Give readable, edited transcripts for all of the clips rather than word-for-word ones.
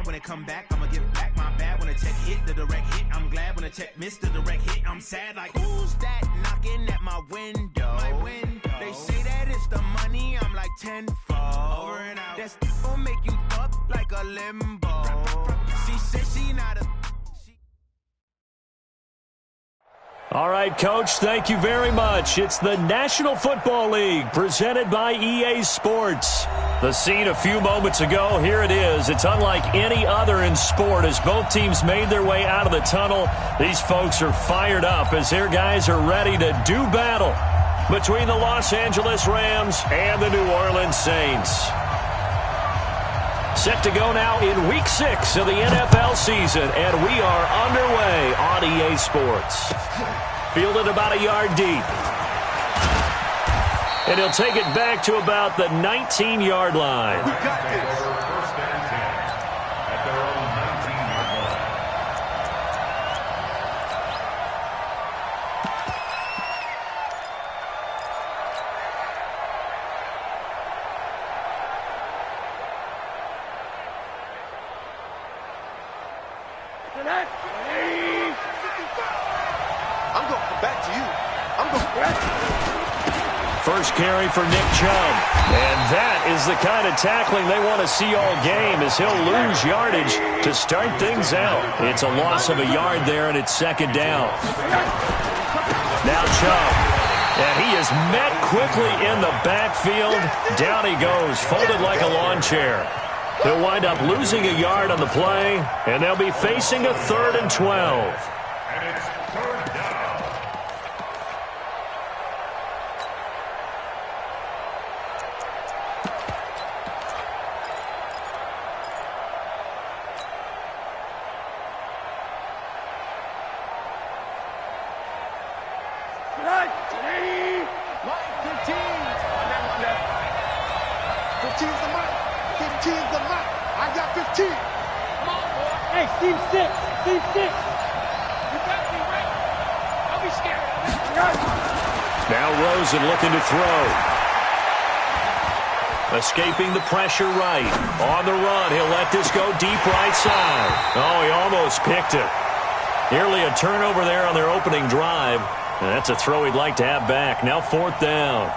mad when it come back, I'ma give back my bad when a check hit the direct hit. I'm glad when a check missed the direct hit. I'm sad like, who's that knocking at my window? They say that it's the money, I'm like tenfold. Over and out. That's gonna make you up like a limbo. She said she not a... All right, Coach, thank you very much. It's the National Football League presented by EA Sports. The scene a few moments ago, here it is. It's unlike any other in sport as both teams made their way out of the tunnel. These folks are fired up as their guys are ready to do battle between the Los Angeles Rams and the New Orleans Saints. Set to go now in Week 6 of the NFL season, and we are underway on EA Sports. Fielded about a yard deep. And he'll take it back to about the 19-yard line. We got this. First and 10 at their own 19-yard line. I'm going to come back to you. I'm going to come back to you. First carry for Nick Chubb. And that is the kind of tackling they want to see all game as he'll lose yardage to start things out. It's a loss of a yard there, and it's second down. Now Chubb. And he is met quickly in the backfield. Down he goes, folded like a lawn chair. He'll wind up losing a yard on the play, and they'll be facing a 3rd and 12. And it's third down. Now Rosen looking to throw. Escaping the pressure right. On the run, he'll let this go deep right side. Oh, he almost picked it. Nearly a turnover there on their opening drive. And that's a throw he'd like to have back. Now 4th down.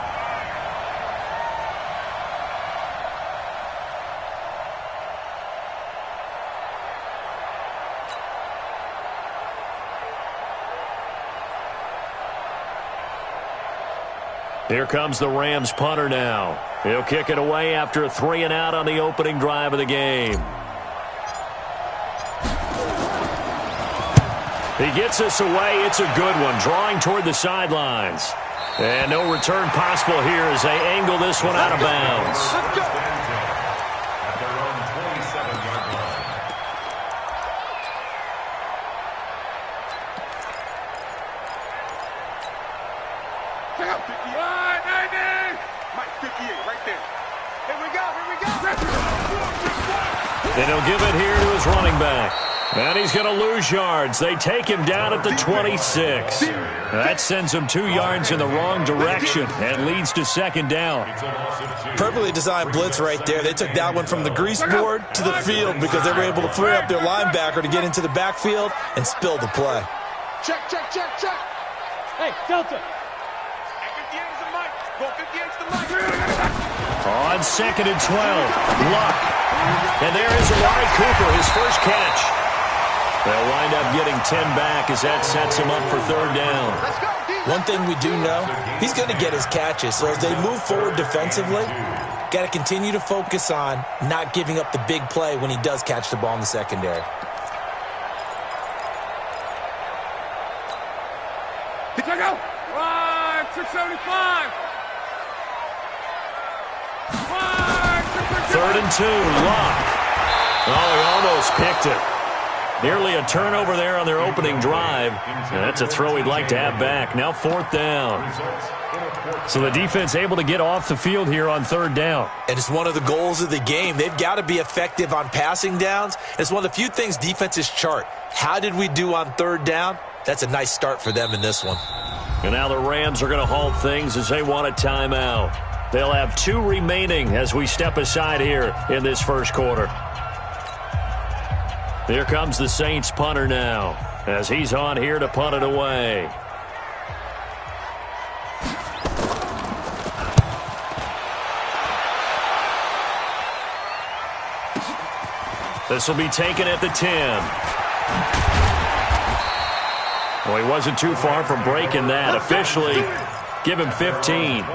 Here comes the Rams punter now. He'll kick it away after a 3 and out on the opening drive of the game. He gets this away. It's a good one, drawing toward the sidelines. And no return possible here as they angle this one out of bounds. At their own 27-yard line. Check out 58. Mike 58 right there. Here we go. And he'll give it here to his running back. And he's going to lose yards. They take him down at the 26. That sends him 2 yards in the wrong direction and leads to second down. Perfectly designed blitz right there. They took that one from the grease board to the field because they were able to free up their linebacker to get into the backfield and spill the play. Check. Hey, Delta. 58 is the mic. Go 58 is the mic. On 2nd and 12, Luck. And there is Amari Cooper, his first catch. They'll wind up getting 10 back as that sets him up for 3rd down. One thing we do know, he's going to get his catches. So as they move forward defensively, got to continue to focus on not giving up the big play when he does catch the ball in the secondary. Here we go. 675. 3rd and 2, Luck. Oh, he almost picked it. Nearly a turnover there on their opening drive. And that's a throw he'd like to have back. Now 4th down. So the defense able to get off the field here on 3rd down. And it's one of the goals of the game. They've got to be effective on passing downs. It's one of the few things defenses chart. How did we do on 3rd down? That's a nice start for them in this one. And now the Rams are going to halt things as they want a timeout. They'll have 2 remaining as we step aside here in this first quarter. Here comes the Saints punter now, as he's on here to punt it away. This will be taken at the 10. Well, he wasn't too far from breaking that. Officially, give him 15.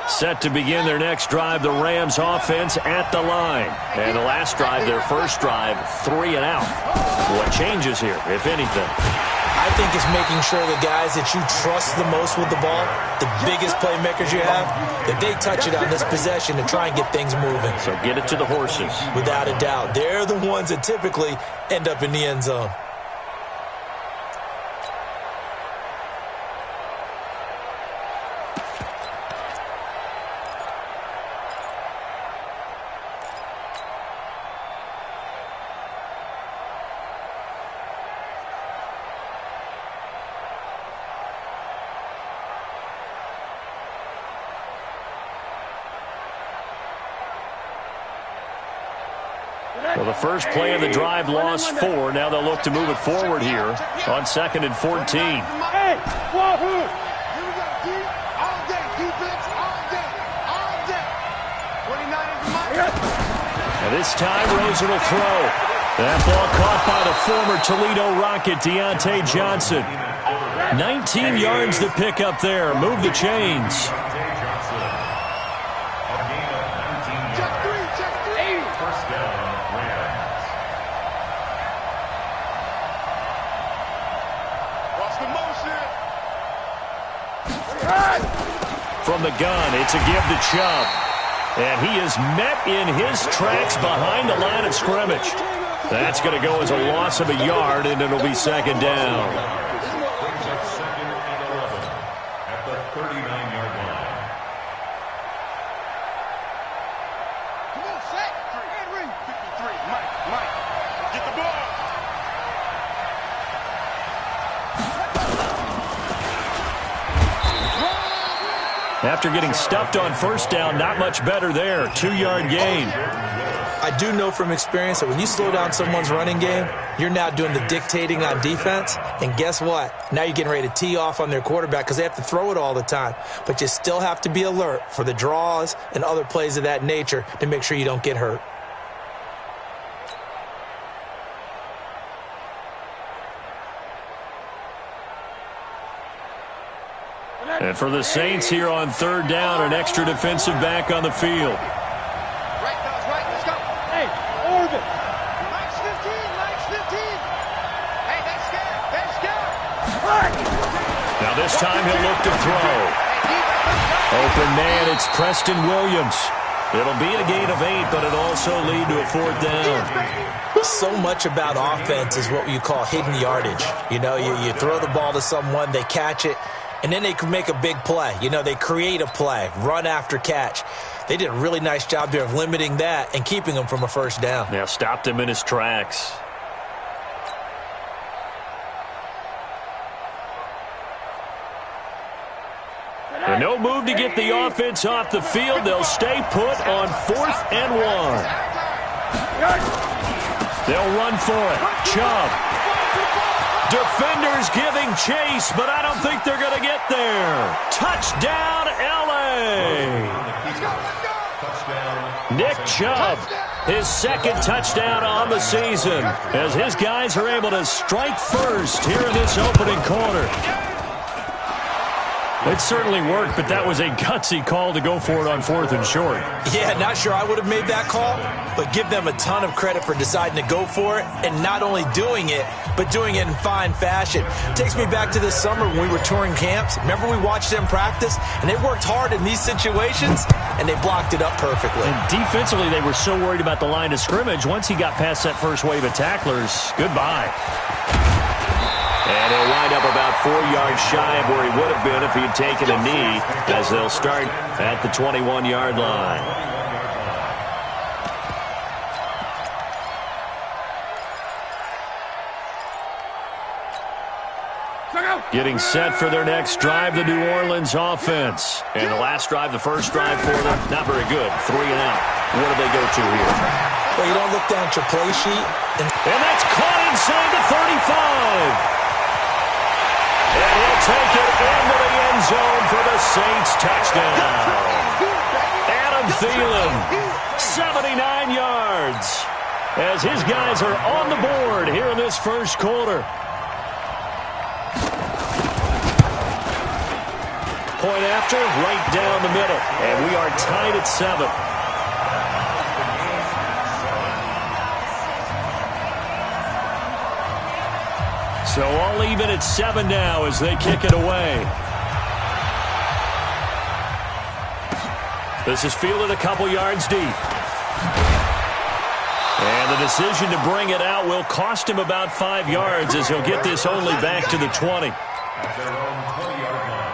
Set to begin their next drive, the Rams offense at the line. And the last drive, their first drive, 3 and out. What changes here, if anything? I think it's making sure the guys that you trust the most with the ball, the biggest playmakers you have, that they touch it on this possession to try and get things moving. So get it to the horses. Without a doubt. They're the ones that typically end up in the end zone. Well, the first play of the drive lost 4. Now they'll look to move it forward here on 2nd and 14. Hey, Wahoo! Here we go, D. All day, defense, all day, all day. 29 is mine. And this time, Rosen will throw. That ball caught by the former Toledo Rocket, Deontay Johnson. 19 yards to pick up there. Move the chains. From the gun, it's a give to Chubb. And he is met in his tracks behind the line of scrimmage. That's going to go as a loss of a yard, and it'll be 2nd down. At the 39-yard line. Come on, sack. 53. Mike. Get the ball. After getting stuffed on first down, not much better there. 2-yard gain. I do know from experience that when you slow down someone's running game, you're now doing the dictating on defense. And guess what? Now you're getting ready to tee off on their quarterback because they have to throw it all the time. But you still have to be alert for the draws and other plays of that nature to make sure you don't get hurt. And for the Saints here on 3rd down, an extra defensive back on the field. Right, guys, right. Let's go. Hey, Orbit. Mike's 15. Hey, they're scared. They're scared. Now this time he'll look to throw. Open man, it's Preston Williams. It'll be a gain of 8, but it'll also lead to a 4th down. So much about offense is what you call hidden yardage. You know, you throw the ball to someone, they catch it, and then they can make a big play. You know, they create a play, run after catch. They did a really nice job there of limiting that and keeping him from a 1st down. Now stopped him in his tracks. And no move to get the offense off the field. They'll stay put on 4th and 1. They'll run for it. Chubb. Defenders giving chase, but I don't think they're going to get there. Touchdown, L.A. Nick Chubb, his 2nd touchdown on the season, as his guys are able to strike first here in this opening quarter. It certainly worked, but that was a gutsy call to go for it on 4th and short. Yeah, not sure I would have made that call, but give them a ton of credit for deciding to go for it and not only doing it, but doing it in fine fashion. Takes me back to this summer when we were touring camps. Remember we watched them practice, and they worked hard in these situations, and they blocked it up perfectly. And defensively, they were so worried about the line of scrimmage. Once he got past that first wave of tacklers, goodbye. And he'll wind up about 4 yards shy of where he would have been if he had taken a knee, as they'll start at the 21-yard line. Getting set for their next drive, the New Orleans offense. And the last drive, the first drive for them, not very good. 3 and out. What do they go to here? Well, you don't look down at your play sheet. And that's caught inside the 35. And he'll take it into the end zone for the Saints touchdown. Adam Thielen, 79 yards. As his guys are on the board here in this first quarter. Point after, right down the middle. And we are tied at 7. So all even at 7 now as they kick it away. This is fielded a couple yards deep. And the decision to bring it out will cost him about 5 yards as he'll get this only back to the 20. At their own 20-yard line.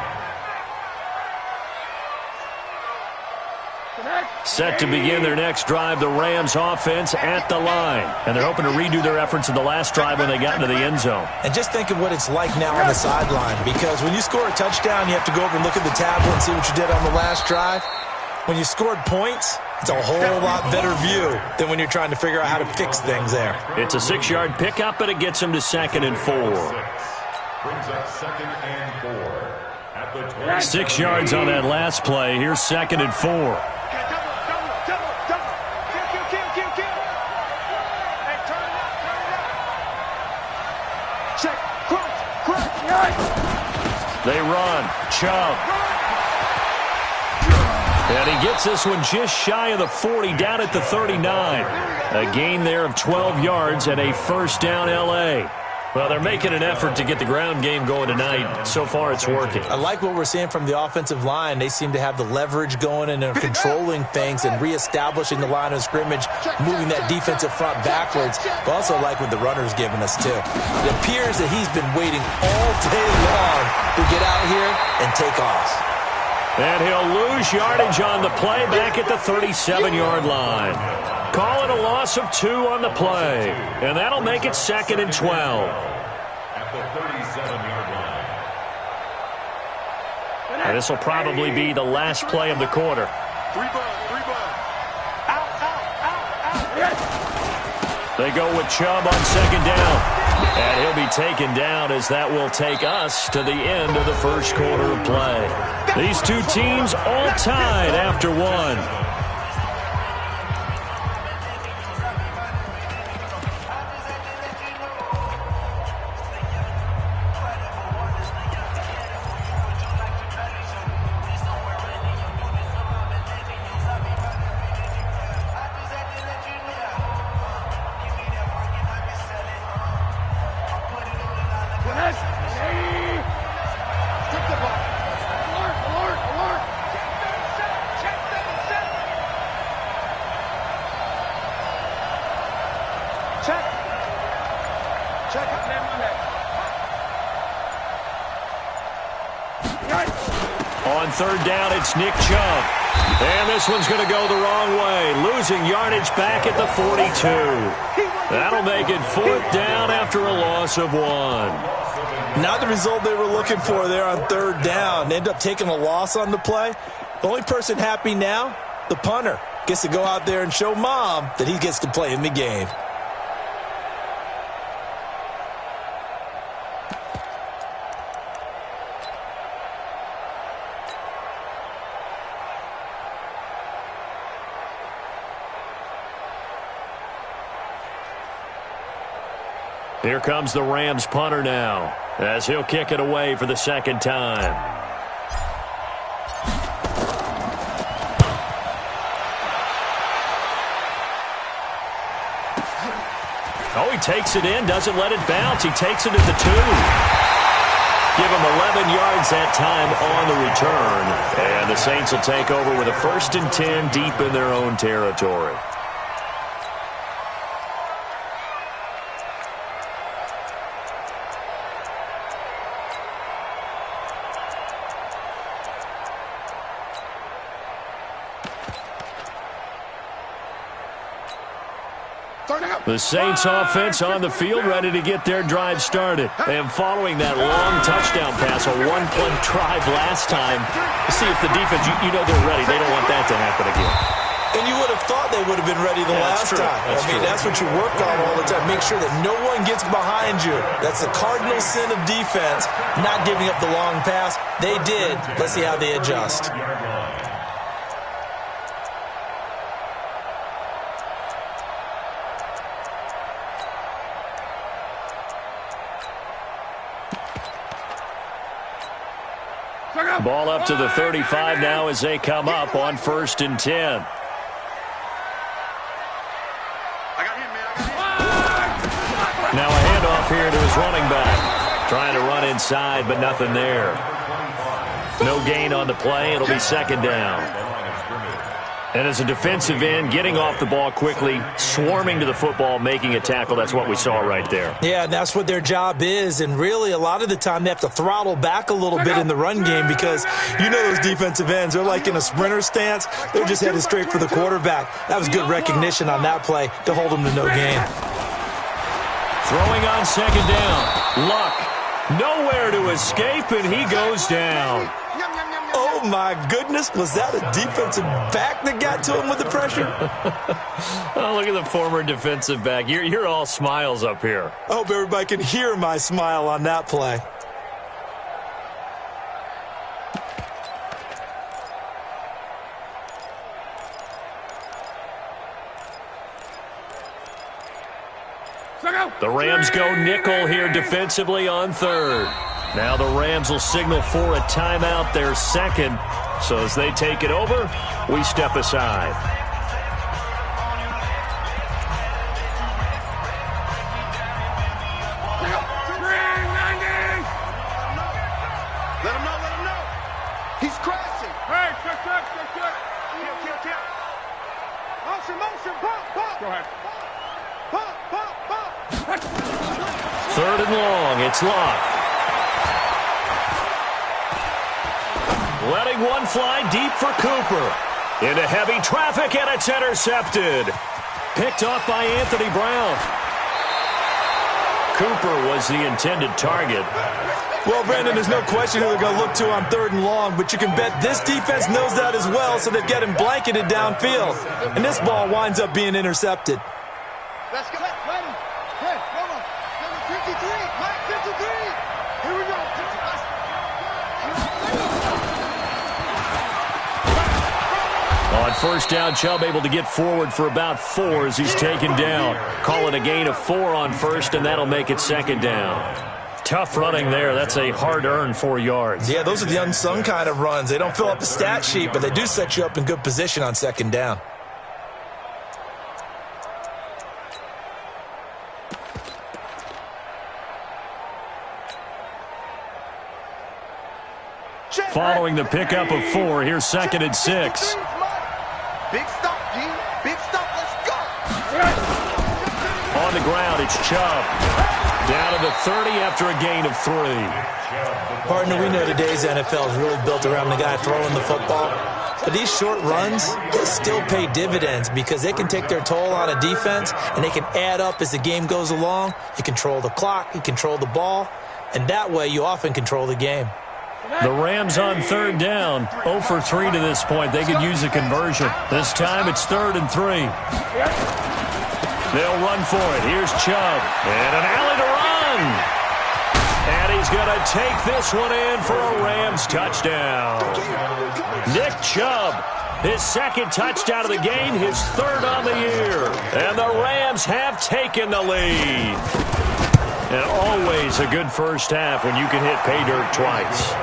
Set to begin their next drive, the Rams offense at the line. And they're hoping to redo their efforts in the last drive when they got into the end zone. And just think of what it's like now on the sideline, because when you score a touchdown, you have to go over and look at the tablet and see what you did on the last drive. When you scored points, it's a whole lot better view than when you're trying to figure out how to fix things there. It's a 6-yard pickup, but it gets him to 2nd and 4. Brings up 2nd and 4 at the 20. 6 yards on that last play. Here's 2nd and 4. They run. Chubb. And he gets this one just shy of the 40, down at the 39. A gain there of 12 yards and a first down L.A. Well, they're making an effort to get the ground game going tonight. So far, it's working. I like what we're seeing from the offensive line. They seem to have the leverage going and they're controlling things and reestablishing the line of scrimmage, moving that defensive front backwards. But also like what the runner's giving us, too. It appears that he's been waiting all day long to get out here and take off. And he'll lose yardage on the play back at the 37-yard line. Call it a loss of 2 on the play. And that'll make it 2nd and 12. At the 37-yard line. And this will probably be the last play of the quarter. 3 ball. Out. They go with Chubb on 2nd down. And he'll be taken down as that will take us to the end of the first quarter of play. These two teams all tied after 1. On 3rd down, it's Nick Chubb. And this one's going to go the wrong way, losing yardage back at the 42. That'll make it 4th down after a loss of 1. Not the result they were looking for there on 3rd down. They end up taking a loss on the play. The only person happy now, the punter, gets to go out there and show Mom that he gets to play in the game. Here comes the Rams punter now, as he'll kick it away for the 2nd time. Oh, he takes it in, doesn't let it bounce. He takes it at the 2. Give him 11 yards that time on the return. And the Saints will take over with a 1st and 10 deep in their own territory. The Saints offense on the field, ready to get their drive started. And following that long touchdown pass, a one-play drive last time, see if the defense, you know they're ready. They don't want that to happen again. And you would have thought they would have been ready the last time. That's what you work on all the time. Make sure that no one gets behind you. That's the cardinal sin of defense, not giving up the long pass. They did. Let's see how they adjust. Ball up to the 35 now as they come up on 1st and 10. Now a handoff here to his running back. Trying to run inside, but nothing there. No gain on the play. It'll be 2nd down. And as a defensive end, getting off the ball quickly, swarming to the football, making a tackle, that's what we saw right there. Yeah, and that's what their job is. And really, a lot of the time, they have to throttle back a little bit in the run game because you know those defensive ends, they're like in a sprinter stance. They're just headed straight for the quarterback. That was good recognition on that play to hold them to no gain. Throwing on 2nd down. Luck. Nowhere to escape, and he goes down. Oh, my goodness. Was that a defensive back that got to him with the pressure? Oh, look at the former defensive back. You're all smiles up here. I hope everybody can hear my smile on that play. The Rams go nickel here defensively on 3rd. Now the Rams will signal for a timeout, their 2nd. So as they take it over, we step aside. Let him know. He's crashing. Hey, check. Kill. Motion, pop. Go ahead. Pop. 3rd and long, it's Locke. Letting one fly deep for Cooper. Into heavy traffic, and it's intercepted. Picked off by Anthony Brown. Cooper was the intended target. Well, Brandon, there's no question who they're going to look to on 3rd and long, but you can bet this defense knows that as well, so they've got him blanketed downfield. And this ball winds up being intercepted. Let's go. Ready. Hey, hold on. Number 53. Mike 53. Here we go. On 1st down, Chubb able to get forward for about 4 as he's taken down. Call it a gain of 4 on 1st, and that'll make it 2nd down. Tough running there. That's a hard-earned 4 yards. Yeah, those are the unsung kind of runs. They don't fill up the stat sheet, but they do set you up in good position on 2nd down. Following the pickup of 4, here's 2nd and 6. Big stop, G. Big stop. Let's go. On the ground, it's Chubb. Down to the 30 after a gain of 3. Partner, we know today's NFL is really built around the guy throwing the football. But these short runs, they still pay dividends because they can take their toll on a defense, and they can add up as the game goes along. You control the clock, you control the ball, and that way you often control the game. The Rams on 3rd down, 0 for 3 to this point. They could use a conversion. This time it's 3rd and 3. They'll run for it. Here's Chubb. And an alley to run. And he's going to take this one in for a Rams touchdown. Nick Chubb, his 2nd touchdown of the game, his 3rd on the year. And the Rams have taken the lead. And always a good first half when you can hit pay dirt twice.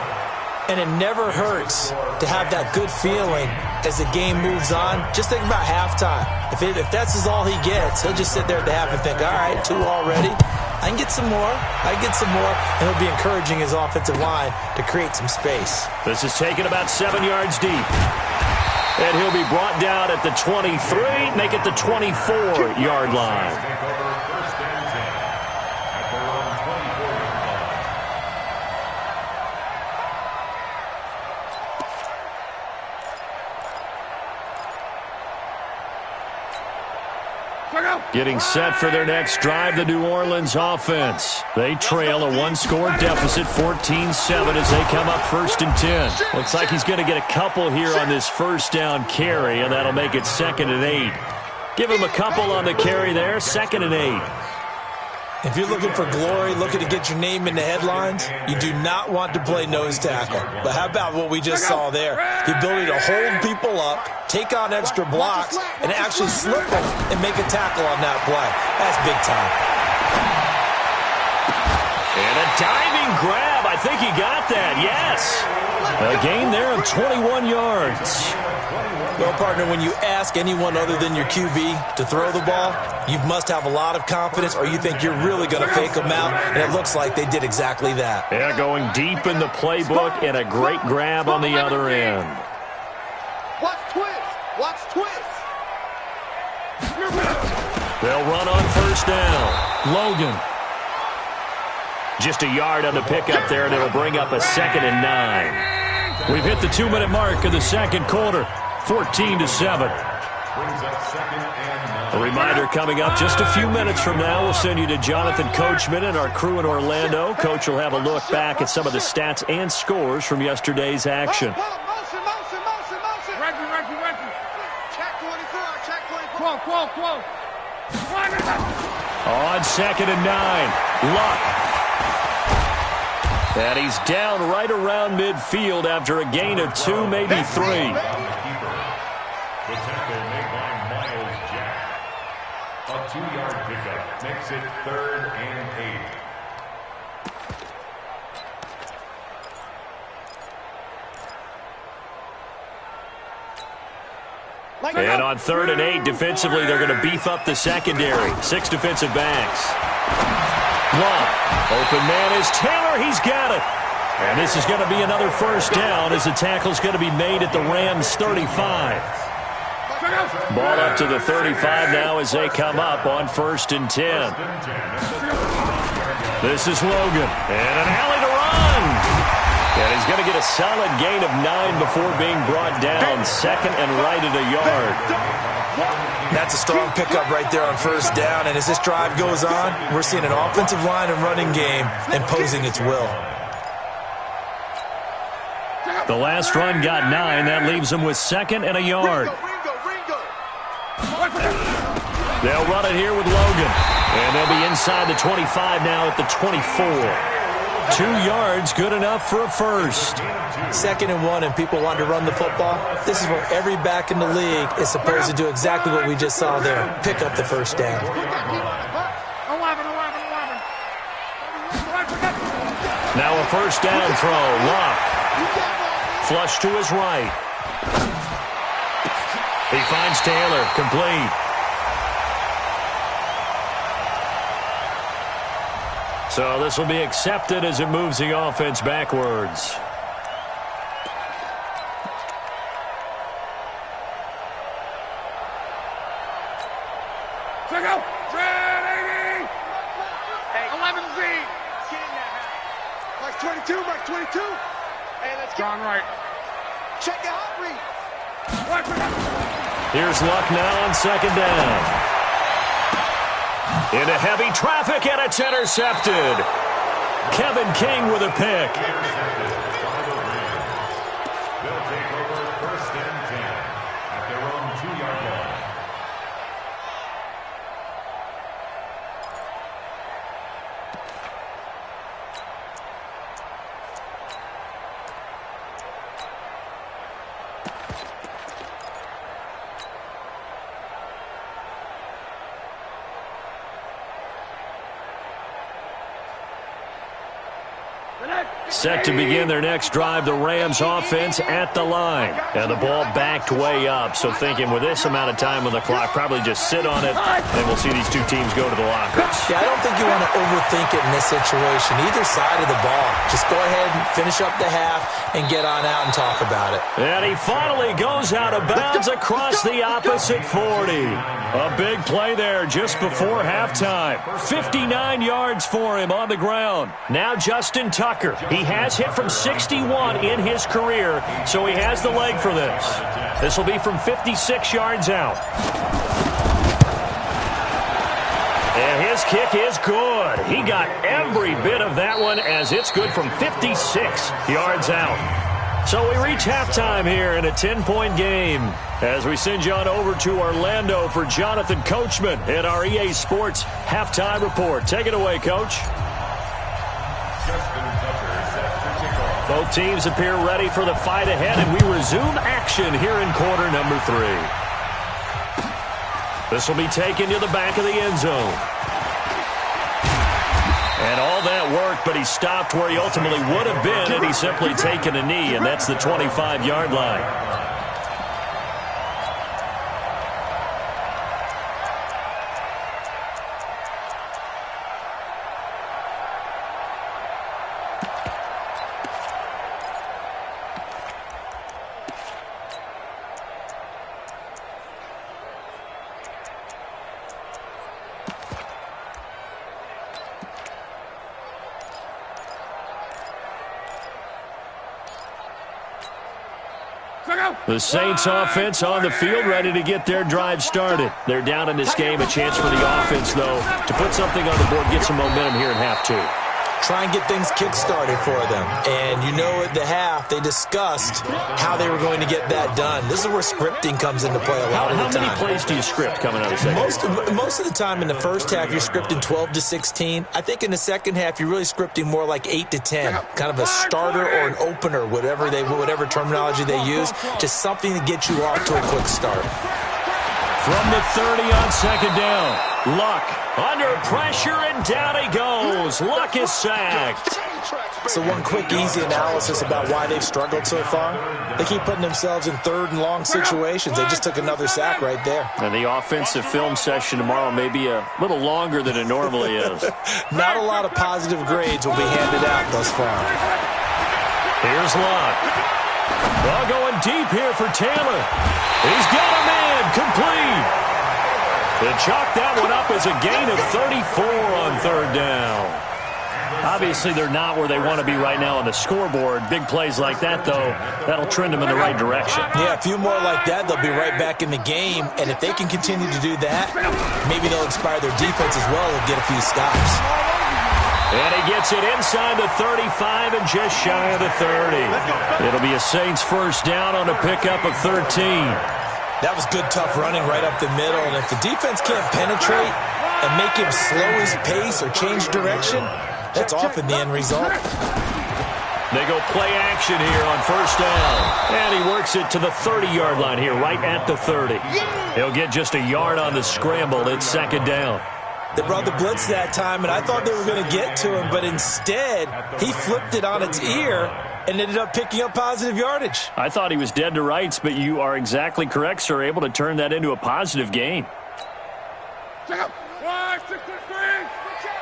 And it never hurts to have that good feeling as the game moves on. Just think about halftime. If that's all he gets, he'll just sit there at the half and think, all right, 2 already. I can get some more. And he'll be encouraging his offensive line to create some space. This is taken about 7 yards deep. And he'll be brought down at the 23, make it the 24-yard line. Getting set for their next drive, the New Orleans offense. They trail a one-score deficit, 14-7, as they come up 1st and 10. Looks like he's going to get a couple here on this first down carry, and that'll make it 2nd and 8. Give him a couple on the carry there, 2nd and 8. If you're looking for glory, looking to get your name in the headlines, you do not want to play nose tackle. But how about what we just saw there? The ability to hold people up, take on extra blocks, and actually slip them and make a tackle on that play. That's big time. And a diving grab. I think he got that, yes. A gain there of 21 yards. Well, partner, when you ask anyone other than your QB to throw the ball, you must have a lot of confidence, or you think you're really going to fake them out, and it looks like they did exactly that. Yeah, going deep in the playbook, and a great grab on the other end. Watch twist. Watch twist. They'll run on 1st down. Logan. Just a yard on the pickup there, and it'll bring up a 2nd and 9. We've hit the 2-minute mark of the second quarter. 14-7. A reminder coming up just a few minutes from now. We'll send you to Jonathan Coachman and our crew in Orlando. Coach will have a look back at some of the stats and scores from yesterday's action. Motion. Check 24. Check 24. Quo. On 2nd and 9. Luck. And he's down right around midfield after a gain of 2, maybe 3. The tackle made by Myles Jack. A 2-yard pickup makes it 3rd and 8. And on 3rd and 8, defensively, they're going to beef up the secondary. 6 defensive backs. Long. Open man is Taylor. He's got it. And this is going to be another 1st down as the tackle's going to be made at the Rams' 35. Ball up to the 35 now as they come up on 1st and 10. This is Logan. And an alley to run. And he's going to get a solid gain of 9 before being brought down. 2nd and right at a yard. That's a strong pickup right there on 1st down. And as this drive goes on, we're seeing an offensive line and running game imposing its will. The last run got 9. That leaves them with 2nd and a yard. They'll run it here with Logan. And they'll be inside the 25 now at the 24. 2 yards, good enough for a first. 2nd and 1, and people want to run the football. This is where every back in the league is supposed to do exactly what we just saw there. Pick up the first down. Now a first down throw. Luck. Flush to his right. He finds Taylor. Complete. So this will be accepted as it moves the offense backwards. Check out. 11Z. Mark 22. Mark 22. Hey, let's go. John Wright. Check your hot read. Here's Luck now on 2nd down. Into heavy traffic, and it's intercepted. Kevin King with a pick. They'll take over 1st and 10 at their own 2-yard line. Set to begin their next drive, the Rams offense at the line. And the ball backed way up, so thinking with this amount of time on the clock, probably just sit on it, and we'll see these two teams go to the lockers. Yeah, I don't think you want to overthink it in this situation. Either side of the ball. Just go ahead and finish up the half and get on out and talk about it. And he finally goes out of bounds across the opposite 40. A big play there just before halftime. 59 yards for him on the ground. Now Justin Tucker. He has hit from 61 in his career, so he has the leg for this. This will be from 56 yards out. And his kick is good. He got every bit of that one as it's good from 56 yards out. So we reach halftime here in a 10-point game as we send you on over to Orlando for Jonathan Coachman in our EA Sports Halftime Report. Take it away, Coach. Both teams appear ready for the fight ahead, and we resume action here in quarter number 3. This will be taken to the back of the end zone. And all that work, but he stopped where he ultimately would have been had he simply taken a knee, and that's the 25-yard line. The Saints offense on the field, ready to get their drive started. They're down in this game. A chance for the offense, though, to put something on the board, get some momentum here in half 2. Try and get things kick-started for them. And you know at the half, they discussed how they were going to get that done. This is where scripting comes into play a lot of the time. How many plays do you script coming out of the second half? Most of the time in the first half, you're scripting 12 to 16. I think in the second half, you're really scripting more like 8 to 10. Kind of a starter or an opener, whatever terminology they use. Just something to get you off to a quick start. From the 30 on second down, Luck under pressure, and down he goes. Luck is sacked. So one quick, easy analysis about why they've struggled so far. They keep putting themselves in third and long situations. They just took another sack right there. And the offensive film session tomorrow may be a little longer than it normally is. Not a lot of positive grades will be handed out thus far. Here's Luck. Well, going deep here for Taylor. He's got a man, complete. They chalk that one up as a gain of 34 on third down. Obviously, they're not where they want to be right now on the scoreboard. Big plays like that, though, that'll trend them in the right direction. Yeah, a few more like that, they'll be right back in the game. And if they can continue to do that, maybe they'll inspire their defense as well and get a few stops. And he gets it inside the 35 and just shy of the 30. It'll be a Saints first down on a pickup of 13. That was good, tough running right up the middle. And if the defense can't penetrate and make him slow his pace or change direction, that's often the end result. They go play action here on first down. And he works it to the 30-yard line here, right at the 30. He'll get just a yard on the scramble. It's second down. They brought the blitz that time, and I thought they were going to get to him, but instead, he flipped it on its ear and ended up picking up positive yardage. I thought he was dead to rights, but you are exactly correct, sir, able to turn that into a positive gain. Check out. 1, 6, 3. Check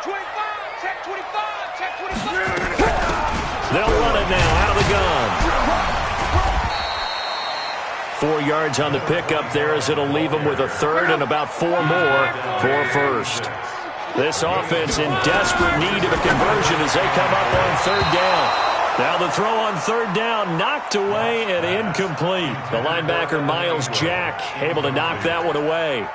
25. Check 25. Check 25. They'll run it now out of the gun. 4 yards on the pickup there as it'll leave them with a third and about 4 more for first. This offense in desperate need of a conversion as they come up on third down. Now the throw on third down knocked away and incomplete. The linebacker Miles Jack able to knock that one away.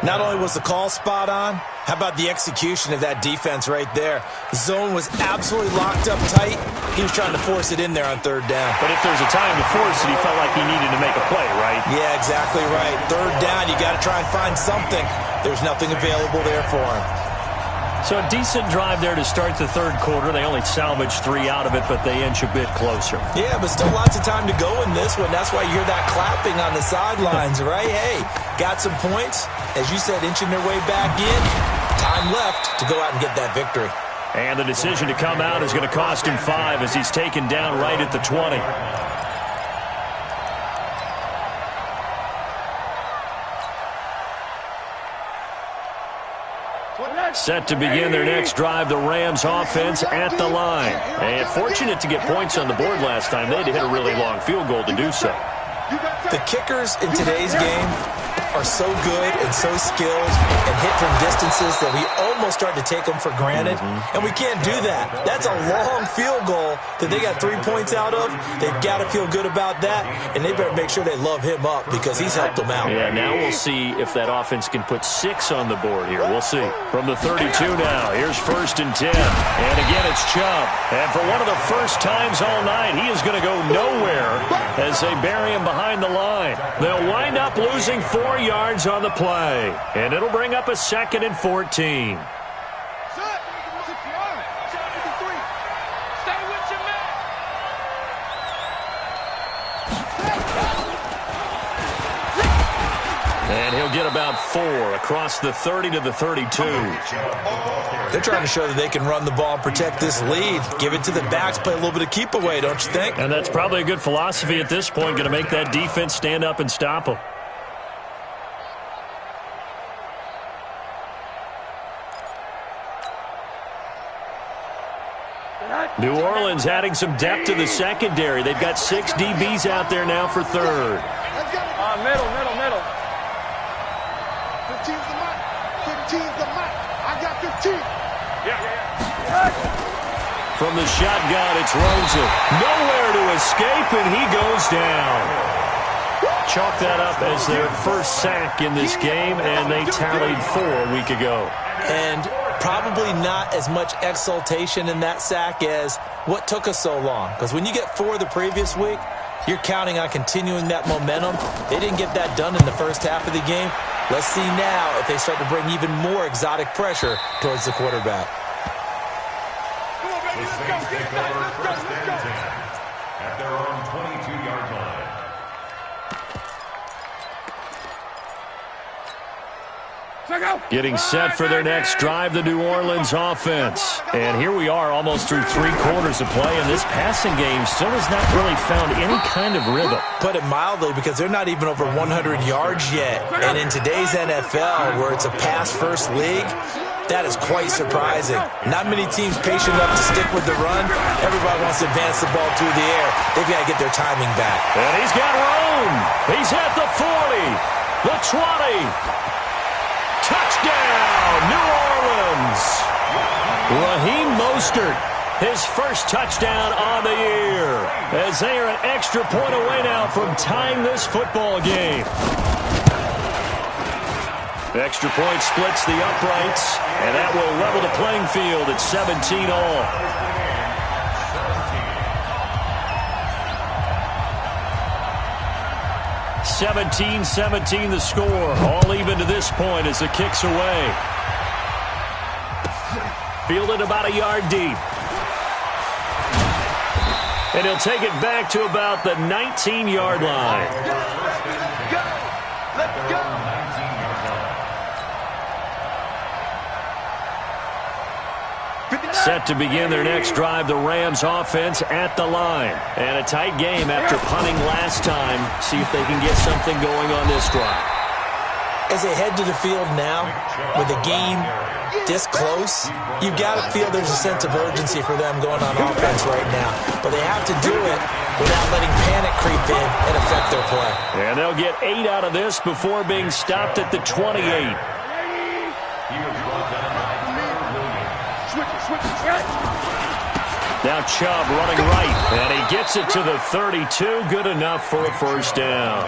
Not only was the call spot on, how about the execution of that defense right there? The zone was absolutely locked up tight. He was trying to force it in there on third down. But if there's a time to force it, he felt like he needed to make a play, right? Yeah, exactly right. Third down, you got to try and find something. There's nothing available there for him. So a decent drive there to start the third quarter. They only salvaged 3 out of it, but they inch a bit closer. Yeah, but still lots of time to go in this one. That's why you hear that clapping on the sidelines, right? Hey, got some points. As you said, inching their way back in. Time left to go out and get that victory. And the decision to come out is going to cost him 5 as he's taken down right at the 20. Set to begin their next drive, the Rams offense at the line. And fortunate to get points on the board last time. They had to hit a really long field goal to do so. The kickers in today's game are so good and so skilled and hit from distances that we almost start to take them for granted, and we can't do that. That's a long field goal that they got 3 points out of. They've got to feel good about that, and they better make sure they love him up because he's helped them out. Yeah, now we'll see if that offense can put 6 on the board here. We'll see. From the 32 now, here's 1st and 10. And again, it's Chubb. And for one of the first times all night, he is going to go nowhere as they bury him behind the line. They'll wind up losing 4 yards on the play. And it'll bring up a 2nd and 14. And he'll get about 4 across the 30 to the 32. They're trying to show that they can run the ball and protect this lead. Give it to the backs, play a little bit of keep away, don't you think? And that's probably a good philosophy at this point, going to make that defense stand up and stop them. New Orleans adding some depth to the secondary. They've got 6 DBs out there now for 3rd. Middle. 15's the mark. 15's the mark. I got 15. Yeah. From the shotgun, it's Rosen. Nowhere to escape, and he goes down. Chalk that up as their first sack in this game, and they tallied 4 a week ago. And probably not as much exultation in that sack as what took us so long. Because when you get 4 the previous week, you're counting on continuing that momentum. They didn't get that done in the first half of the game. Let's see now if they start to bring even more exotic pressure towards the quarterback. The Saints take over 1st and 10 at their own 22-yard line. Getting set for their next drive, the New Orleans offense. And here we are almost through 3 quarters of play, and this passing game still has not really found any kind of rhythm. Put it mildly, because they're not even over 100 yards yet. And in today's NFL, where it's a pass-first league, that is quite surprising. Not many teams patient enough to stick with the run. Everybody wants to advance the ball through the air. They've got to get their timing back. And he's got room. He's at the 40, the 20. Touchdown, New Orleans. Raheem Mostert, his first touchdown on the year, as they are an extra point away now from tying this football game. Extra point splits the uprights, and that will level the playing field at 17 all. (17-17) the score. All even to this point as the kick's away. Fielded about a yard deep. And he'll take it back to about the 19-yard line. Let's go. Set to begin their next drive, the Rams offense at the line. And a tight game after punting last time. See if they can get something going on this drive. As they head to the field now, with the game this close, you've got to feel there's a sense of urgency for them going on offense right now. But they have to do it without letting panic creep in and affect their play. And they'll get 8 out of this before being stopped at the 28. Now Chubb running right, and he gets it to the 32. Good enough for a first down.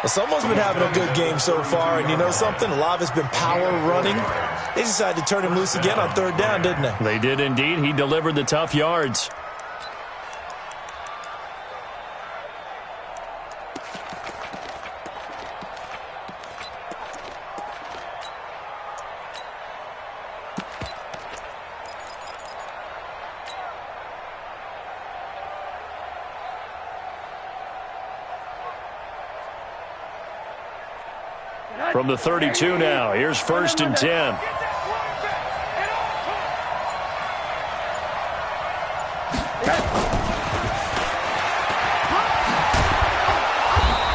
Well, someone's been having a good game so far, and you know something? A lot of it's been power running. They decided to turn him loose again on 3rd down, didn't they? They did indeed. He delivered the tough yards. From the 32 now, here's 1st and 10.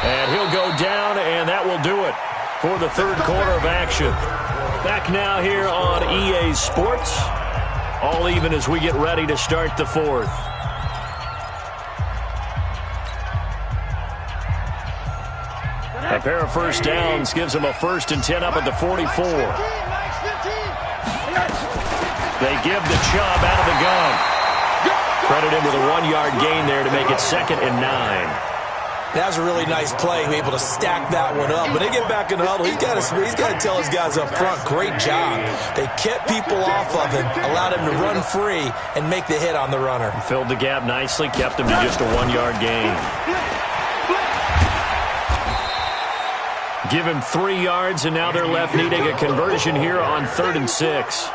And he'll go down, and that will do it for the 3rd quarter of action. Back now here on EA Sports. All even as we get ready to start the 4th. A A pair of first downs gives them a 1st and 10 up at the 44. They give the Chubb out of the gun. Credit him with a 1-yard gain there to make it 2nd and 9. That was a really nice play, able to stack that one up. When they get back in the huddle, he's got to tell his guys up front, great job. They kept people off of him, allowed him to run free and make the hit on the runner. Filled the gap nicely, kept him to just a 1-yard gain. Give him 3 yards, and now they're left needing a conversion here on 3rd and 6.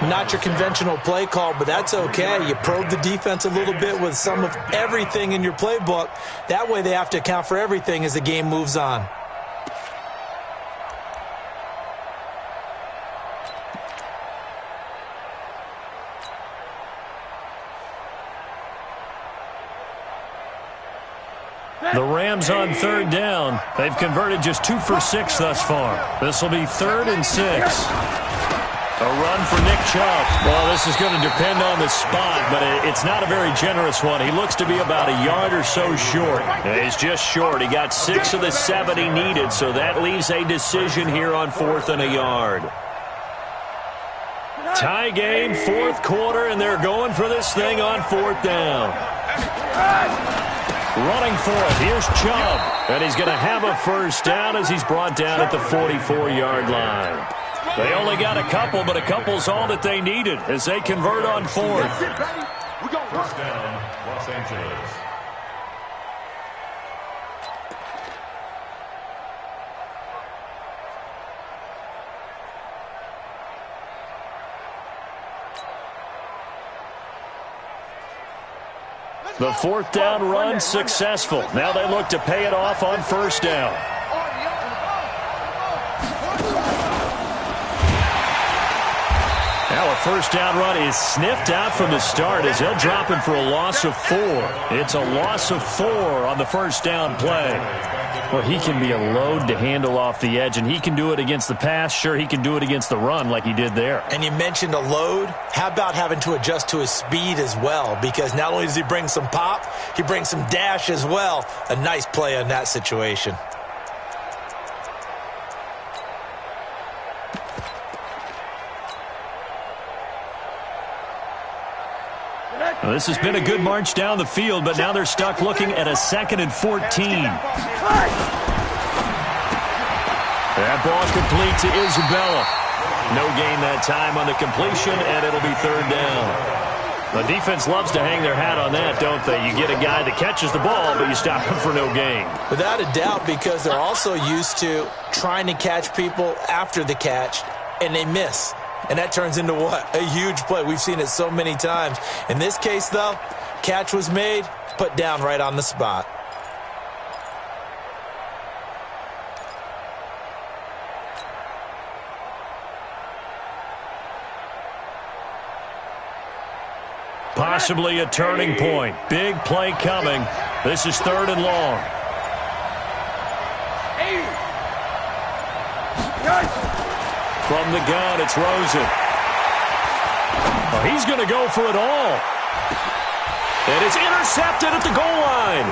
Not your conventional play call, but that's okay. You probe the defense a little bit with some of everything in your playbook. That way they have to account for everything as the game moves on. The Rams on 3rd down. They've converted just 2 for 6 thus far. This will be 3rd and 6. A run for Nick Chubb. Well, this is going to depend on the spot, but it's not a very generous one. He looks to be about a yard or so short. He's just short. He got 6 of the 7 he needed, so that leaves a decision here on 4th and a yard. Tie game, 4th quarter, and they're going for this thing on 4th down. Running for it, here's Chubb. And he's going to have a first down as he's brought down at the 44-yard line. They only got a couple, but a couple's all that they needed as they convert on 4th. First down, Los Angeles. The 4th down run successful. Now they look to pay it off on 1st down. Now a 1st down run is sniffed out from the start as they'll drop him for a loss of 4. It's a loss of 4 on the 1st down play. Well, he can be a load to handle off the edge, and he can do it against the pass. Sure, he can do it against the run like he did there. And you mentioned a load. How about having to adjust to his speed as well? Because not only does he bring some pop, he brings some dash as well. A nice play in that situation. Well, this has been a good march down the field, but now they're stuck looking at a 2nd and 14. That ball complete to Isabella. No gain that time on the completion, and it'll be 3rd down. The defense loves to hang their hat on that, don't they? You get a guy that catches the ball, but you stop him for no gain. Without a doubt, because they're also used to trying to catch people after the catch, and they miss. And that turns into what? A huge play. We've seen it so many times. In this case, though, catch was made, put down right on the spot. Possibly a turning point. Big play coming. This is 3rd and long. From the gun, it's Rosen. Oh, he's going to go for it all. And it's intercepted at the goal line.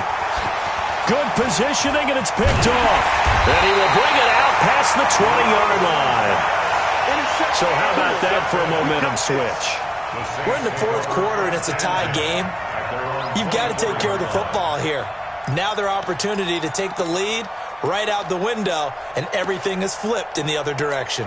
Good positioning, and it's picked off. And he will bring it out past the 20-yard line. So how about that for a momentum switch? We're in the 4th quarter, and it's a tie game. You've got to take care of the football here. Now their opportunity to take the lead right out the window, and everything is flipped in the other direction.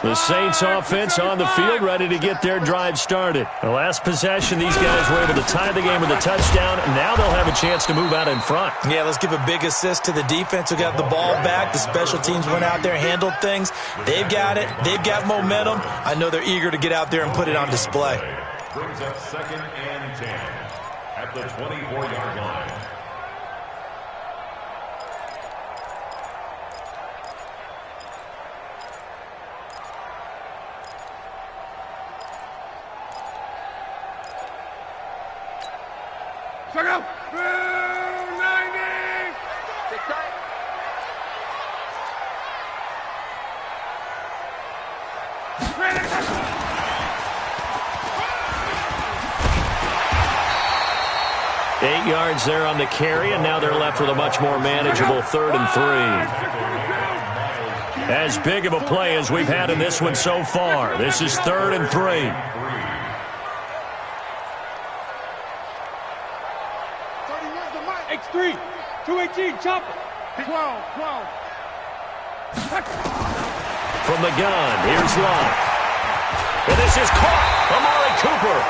The Saints offense on the field, ready to get their drive started. The last possession, these guys were able to tie the game with a touchdown, and now they'll have a chance to move out in front. Yeah, let's give a big assist to the defense who got the ball back. The special teams went out there, handled things. They've got it. They've got momentum. I know they're eager to get out there and put it on display. Brings up 2nd and 10 at the 24-yard line. Check out. 90. 8 yards there on the carry, and now they're left with a much more manageable 3rd and 3. As big of a play as we've had in this one so far. This is 3rd and 3. X3, 218, chopper. 12. From the gun, here's Love. And this is caught. Amari Cooper.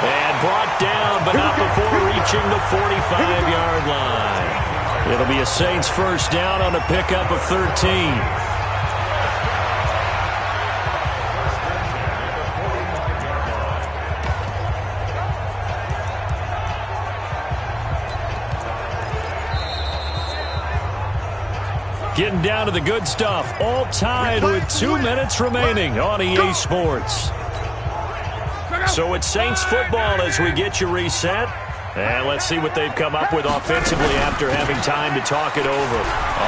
And brought down, but not before reaching the 45-yard line. It'll be a Saints first down on a pickup of 13. Getting down to the good stuff. All tied with 2 minutes remaining on EA Sports. So it's Saints football as we get you reset. And let's see what they've come up with offensively after having time to talk it over.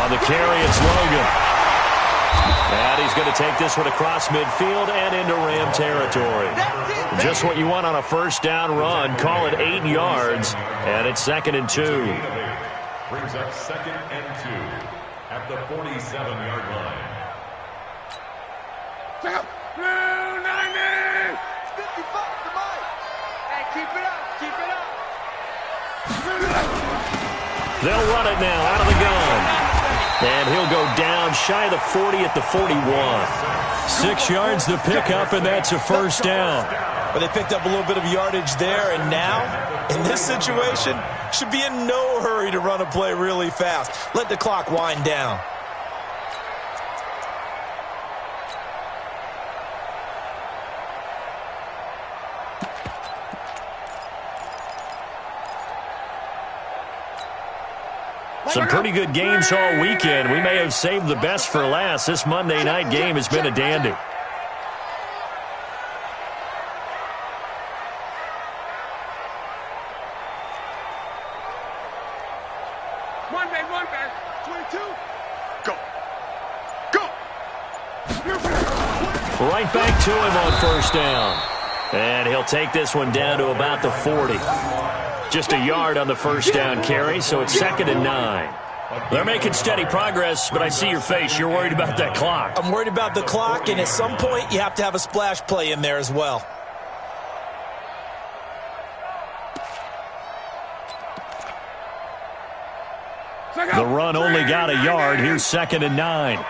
On the carry, it's Logan. And he's going to take this one across midfield and into Ram territory. Just what you want on a first down run. Call it 8 yards. And it's 2nd and 2. Brings up 2nd and 2. At the 47-yard line. Blue 90! 55 to Mike. Hey, keep it up. They'll run it now out of the gun. And he'll go down shy of the 40 at the 41. 6 yards to pick up, and that's a first down. But they picked up a little bit of yardage there, and now, in this situation, should be in no hurry to run a play really fast. Let the clock wind down. Some pretty good games all weekend. We may have saved the best for last. This Monday night game has been a dandy. Monday. 22. Go. Right back to him on first down. And he'll take this one down to about the 40. Just a yard on the first down carry, so it's 2nd and 9. They're making steady progress, but I see your face. You're worried about that clock. I'm worried about the clock, and at some point, you have to have a splash play in there as well. The run only got a yard. Here's 2nd and 9.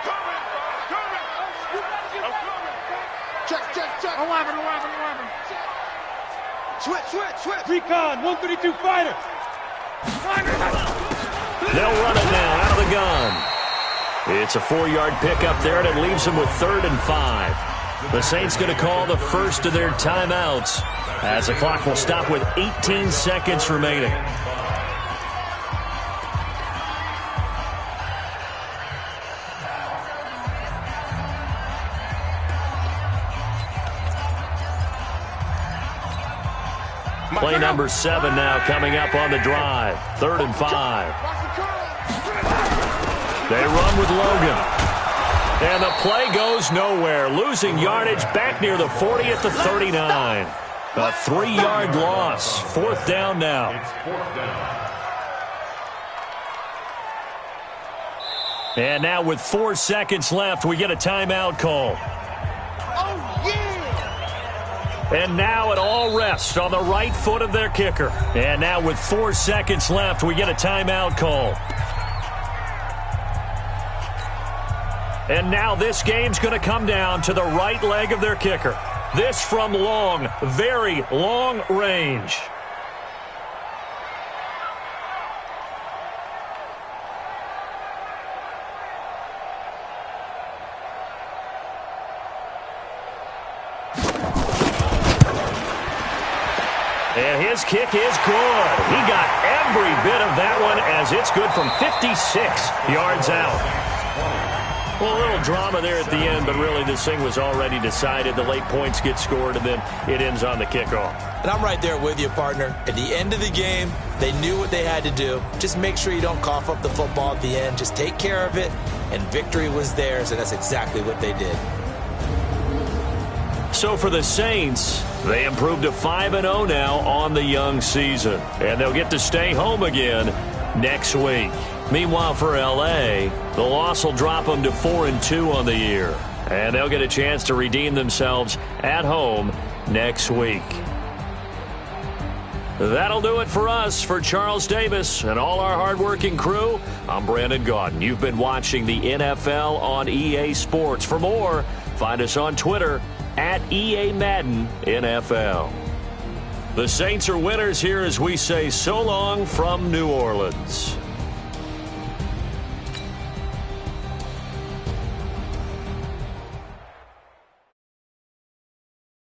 Check. 11. Switch. Recon, 132 fighter. They'll run it now out of the gun. It's a 4-yard pickup there, and it leaves them with 3rd and 5. The Saints going to call the first of their timeouts as the clock will stop with 18 seconds remaining. Play number 7 now coming up on the drive. 3rd and 5. They run with Logan. And the play goes nowhere. Losing yardage back near the 40 at the 39. A 3-yard loss. 4th down now. It's 4th down. And now with 4 seconds left, we get a timeout call. And now it all rests on the right foot of their kicker. And now with 4 seconds left, we get a timeout call. And now this game's going to come down to the right leg of their kicker. This from long, very long range. And his kick is good. He got every bit of that one as it's good from 56 yards out. Well, a little drama there at the end, but really this thing was already decided. The late points get scored, and then it ends on the kickoff. And I'm right there with you, partner. At the end of the game, they knew what they had to do. Just make sure you don't cough up the football at the end. Just take care of it, and victory was theirs, and that's exactly what they did. So for the Saints, They improved to 5-0 now on the young season, and they'll get to stay home again next week. Meanwhile, for L.A., the loss will drop them to 4-2 on the year, and they'll get a chance to redeem themselves at home next week. That'll do it for us. For Charles Davis and all our hardworking crew, I'm Brandon Gaudin. You've been watching the NFL on EA Sports. For more, find us on Twitter at EA Madden NFL. The Saints are winners here as we say so long from New Orleans.